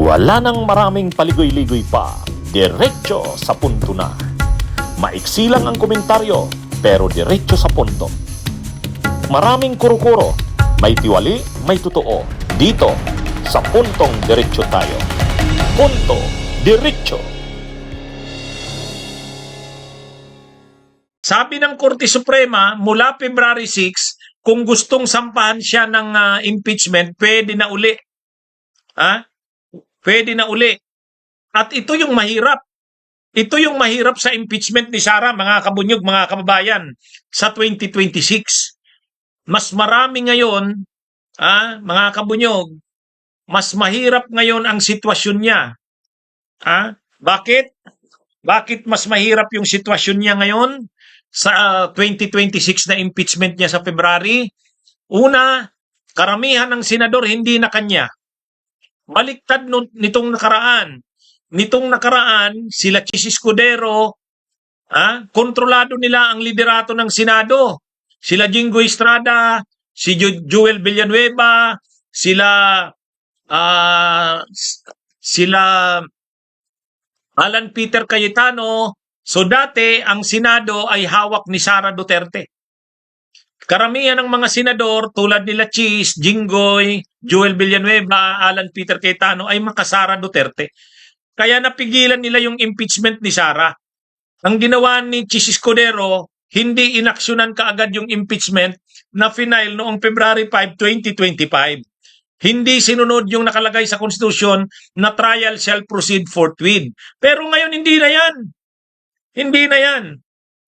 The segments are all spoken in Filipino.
Wala nang maraming paligoy-ligoy pa, diretso sa punto na. Maiksi lang ang komentaryo, pero diretso sa punto. Maraming kuro-kuro, may tiwali, may totoo. Dito, sa puntong diretso tayo. Punto, diretso. Sabi ng Korte Suprema, mula February 6, kung gustong sampahan siya ng impeachment, pwede na uli. Pwede na uli. At ito yung mahirap. Ito yung mahirap sa impeachment ni Sara, mga kabunyog, mga kababayan, sa 2026. Mas marami ngayon, mga kabunyog, mas mahirap ngayon ang sitwasyon niya. Bakit? Bakit mas mahirap yung sitwasyon niya ngayon sa 2026 na impeachment niya sa February? Una, karamihan ng senador hindi na kanya. Baliktad nitong nakaraan. Nitong nakaraan, sila Chis Escudero, kontrolado nila ang liderato ng Senado. Sila Jingo Estrada, si Joel Villanueva, sila Alan Peter Cayetano. So dati, ang Senado ay hawak ni Sara Duterte. Karamihan ng mga senador tulad nila Chis, Jinggoy, Joel Villanueva, Alan Peter Cayetano ay makasara Duterte. Kaya napigilan nila yung impeachment ni Sara. Ang ginawa ni Chis Escudero, hindi inaksyonan kaagad yung impeachment na final noong February 5, 2025. Hindi sinunod yung nakalagay sa konstitusyon na trial shall proceed forthwith. Pero ngayon hindi na yan. Hindi na yan.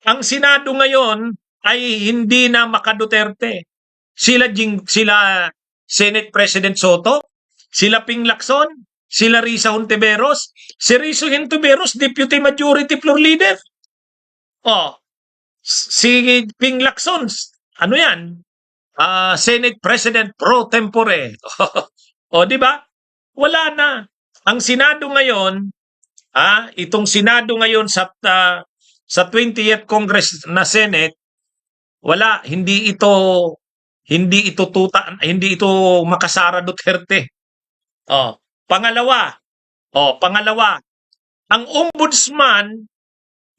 Ang Senado ngayon ay hindi na maka-Duterte. Sila Senate President Soto, sila Ping Lacson, sila Risa Hontiveros, si Risa Hontiveros, Deputy Majority Floor Leader. Si Ping Lacson, ano yan? Senate President pro tempore. Di ba? Wala na. Ang Senado ngayon, itong Senado ngayon sa 20th Congress na Senate, wala, hindi ito makasara Duterte. Pangalawa, ang ombudsman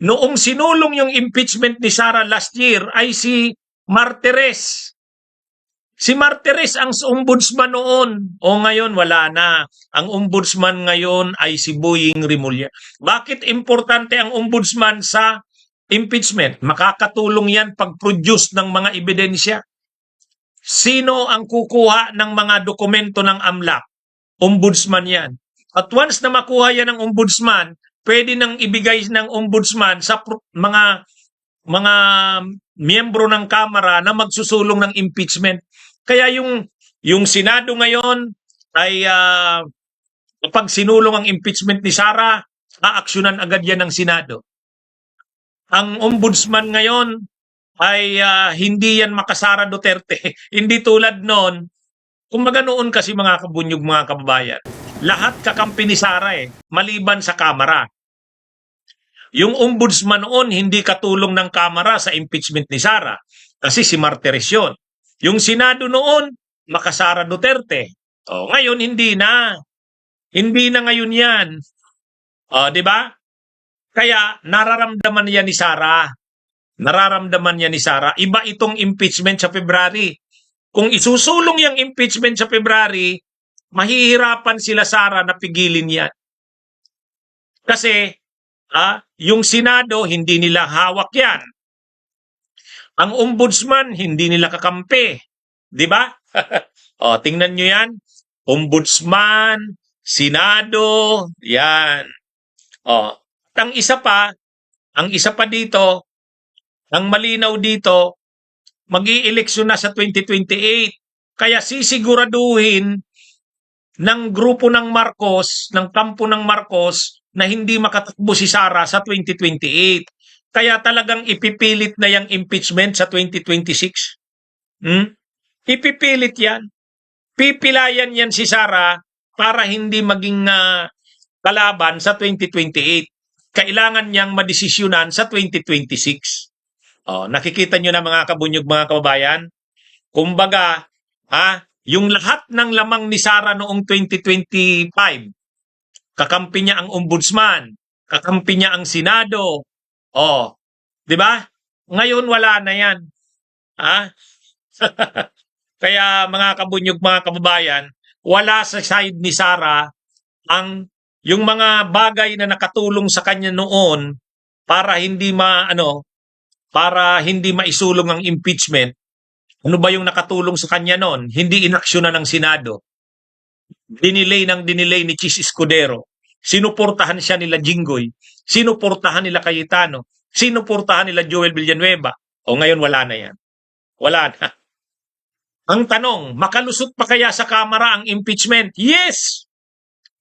noong sinulong yung impeachment ni Sara last year ay si Martires. Si Martires ang ombudsman noon. Ngayon wala na. Ang ombudsman ngayon ay si Boying Rimulya. Bakit importante ang ombudsman sa impeachment? Makakatulong yan pag-produce ng mga ebidensya. Sino ang kukuha ng mga dokumento ng AMLAC? Ombudsman yan. At once na makuha yan ng ombudsman, pwede nang ibigay ng ombudsman sa mga miyembro ng Kamara na magsusulong ng impeachment. Kaya yung Senado ngayon ay pag sinulong ang impeachment ni Sara, aaksyonan agad yan ng Senado. Ang ombudsman ngayon ay hindi yan makasara Duterte. Hindi tulad noon. Kumbaga noon kasi mga kabunyog, mga kababayan, lahat kakampi ni Sara maliban sa Kamara. Yung ombudsman noon hindi katulong ng Kamara sa impeachment ni Sara kasi si Martires yun. Yung Senado noon, makasara Duterte. Ngayon hindi na. Hindi na ngayon yan. Di ba? Kaya nararamdaman niya ni Sara. Nararamdaman niya ni Sara. Iba itong impeachment sa February. Kung isusulong yung impeachment sa February, mahihirapan sila Sara na pigilin yan. Kasi yung Senado, hindi nila hawak yan. Ang ombudsman, hindi nila kakampi. Di ba? Tingnan nyo yan. Ombudsman, Senado, yan. At ang isa pa dito, ang malinaw dito, mag-i-eleksyon na sa 2028. Kaya sisiguraduhin ng grupo ng Marcos, ng kampo ng Marcos, na hindi makatakbo si Sara sa 2028. Kaya talagang ipipilit na yung impeachment sa 2026. Ipipilit yan. Pipilayan yan si Sara para hindi maging kalaban sa 2028. Kailangan niyang madesisyonan sa 2026. Nakikita nyo na mga kabunyog, mga kababayan. Kumbaga, yung lahat ng lamang ni Sara noong 2025, kakampi niya ang ombudsman, kakampi niya ang Senado. Oh, 'di ba? Ngayon wala na 'yan. Ha? Kaya mga kabunyog, mga kababayan, wala sa side ni Sara ang yung mga bagay na nakatulong sa kanya noon para hindi maisulong ang impeachment. Ano ba yung nakatulong sa kanya noon? Hindi inaksyonan ng Senado. Dinilay ni Chis Escudero. Sinuportahan siya nila Jinggoy. Sinuportahan nila Cayetano. Sinuportahan nila Joel Villanueva. O ngayon wala na yan. Wala na. Ang tanong, makalusot pa kaya sa Kamara ang impeachment? Yes!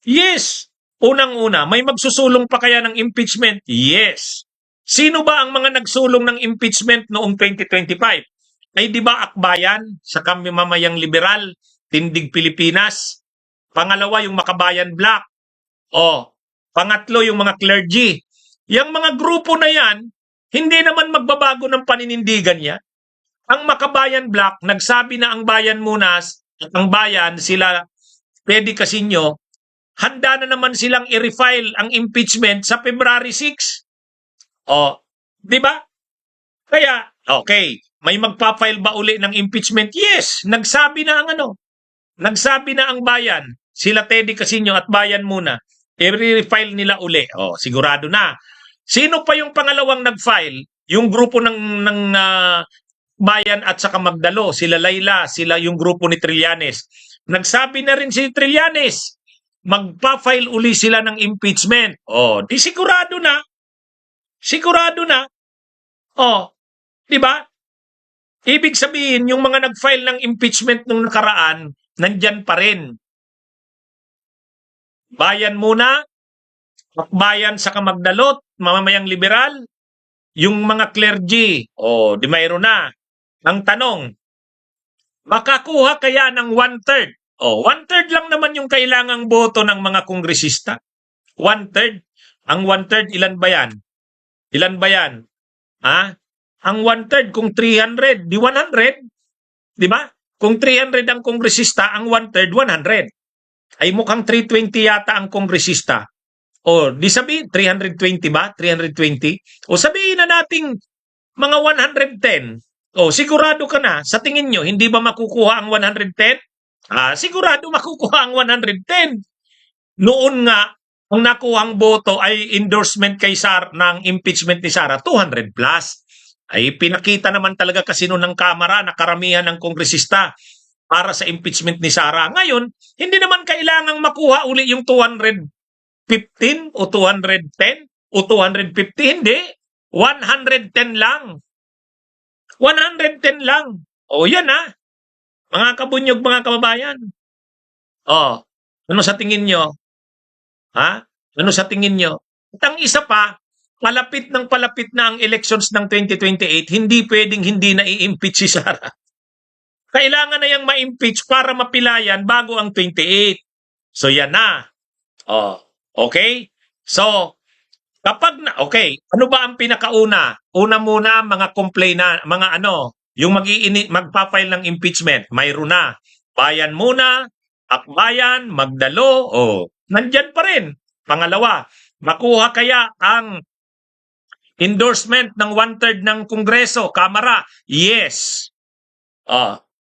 Yes! Unang-una, may magsusulong pa kaya ng impeachment? Yes! Sino ba ang mga nagsulong ng impeachment noong 2025? Ay di ba Akbayan sa Mamayang Liberal, Tindig Pilipinas? Pangalawa, yung Makabayan Black. O, pangatlo, yung mga clergy. Yang mga grupo na yan, hindi naman magbabago ng paninindigan niya. Ang Makabayan Black, nagsabi na ang bayan muna at ang bayan, sila Pedi Casino, handa na naman silang i-refile ang impeachment sa February 6. O, di ba? Kaya, okay, may magpa-file ba uli ng impeachment? Yes, nagsabi na ang bayan, sila Teddy Casino at bayan muna, i-refile nila uli. O, sigurado na. Sino pa yung pangalawang nag-file? Yung grupo ng bayan at saka Magdalo, sila Layla, sila yung grupo ni Trillanes. Nagsabi na rin si Trillanes, magpa-file uli sila ng impeachment. Oh, di sigurado na. Sigurado na. Oh, di ba? Ibig sabihin, yung mga nag-file ng impeachment nung nakaraan, nandyan pa rin. Bayan muna, bayan sa Magdalot, Mamamayang Liberal, yung mga clergy, di mayroon na. Ang tanong, makakuha kaya ng 1/3? 1/3 lang naman yung kailangang boto ng mga kongresista. 1/3. Ang 1/3, ilan ba yan? Ilan ba yan? Ha? Ang 1/3, kung 300, di 100. Di ba? Kung 300 ang kongresista, ang 1/3, 100. Ay mukhang 320 yata ang kongresista. Di sabihin, 320 ba? 320? Sabihin na nating mga 110. Sigurado ka na, sa tingin nyo, hindi ba makukuha ang 110? Sigurado makukuha ang 110. Noon nga, ang nakuhang boto ay endorsement kay Sara ng impeachment ni Sara, 200 plus. Ay pinakita naman talaga kasi noon ng Kamara na karamihan ng kongresista para sa impeachment ni Sara. Ngayon, hindi naman kailangang makuha uli yung 215 o 210 o 250. Hindi. 110 lang. 110 lang. Yan mga kabunyog, mga kababayan. Ano sa tingin nyo? Ano sa tingin nyo? At ang isa pa, palapit na ang elections ng 2028, hindi pwedeng hindi na i-impeach si Sara. Kailangan na yung ma-impeach para mapilayan bago ang 28. So yan na. Okay? So, ano ba ang pinakauna? Una muna, mga complainant, yung magpa-file ng impeachment, mayroon na. Bayan muna, Akbayan, Magdalo, nandyan pa rin. Pangalawa, makuha kaya ang endorsement ng 1/3 ng Kongreso, Kamara? Yes.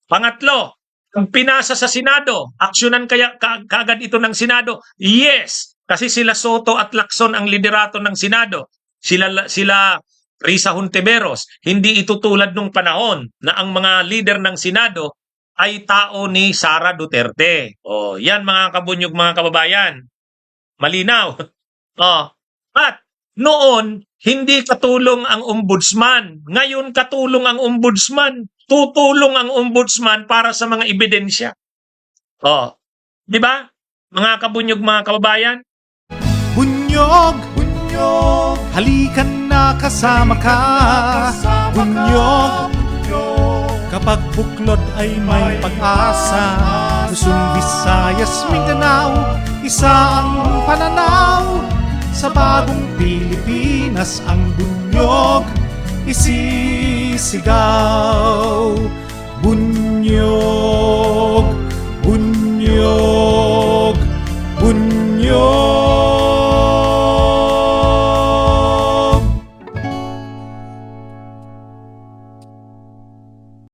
Pangatlo, ang pinasa sa Senado, aksyonan kaya kaagad ito ng Senado? Yes. Kasi sila Soto at Lacson ang liderato ng Senado. Sila Risa Hontiveros. Hindi ito tulad nung panahon na ang mga leader ng Senado ay tao ni Sara Duterte. Yan mga kabunyog, mga kababayan. Malinaw. At noon, hindi katulong ang ombudsman. Ngayon, katulong ang ombudsman. Tutulong ang ombudsman para sa mga ebidensya. Di ba? Mga kabunyog, mga kababayan. Bunyog, bunyog, halikan na kasama ka. Bunyog, kapag buklod ay may pag-asa. Luzon, Visayas, Mindanao, isa ang pananaw. Sa bagong Pilipinas ang bunyog isisigaw. Bunyog.